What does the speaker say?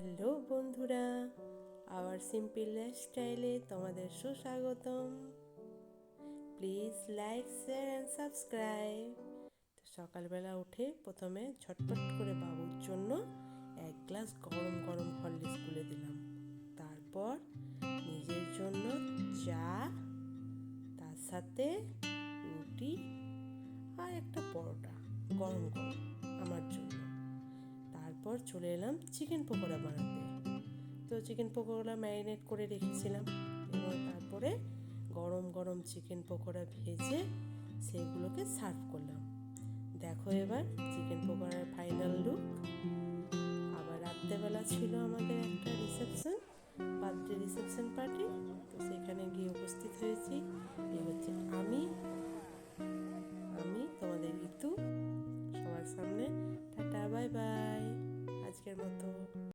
Hello বন্ধুরা, hour simple লাইফস্টাইলে তোমাদের সুস্বাগতম। Please like, share and subscribe. তো সকালবেলা উঠে প্রথমে ঝটপট করে বাবুর জন্য এক গ্লাস গরম গরম হরলিক্স গুলে দিলাম। তারপর নিজের জন্য চা, তার সাথে রুটি আর একটা পরোটা গরম গরম আমার জন্য। তারপর চলে এলাম চিকেন পকোড়া বানাতে। তো চিকেন পকোড়া ম্যারিনেট করে রেখেছিলাম এবং তারপরে গরম গরম চিকেন পকোড়া ভেজে সেগুলোকে সার্ভ করলাম। দেখো এবার চিকেন পকোড়ার ফাইনাল লুক। আবার রাত্রেবেলা ছিল আমাদের একটা রিসেপশন, বার্থডে রিসেপশন পার্টি। তো সেখানে গিয়ে উপস্থিত হয়েছি। এই হচ্ছে আমি তোমাদের ঋতু, সবার সামনে টাটা বাই বাই আজকের মতো।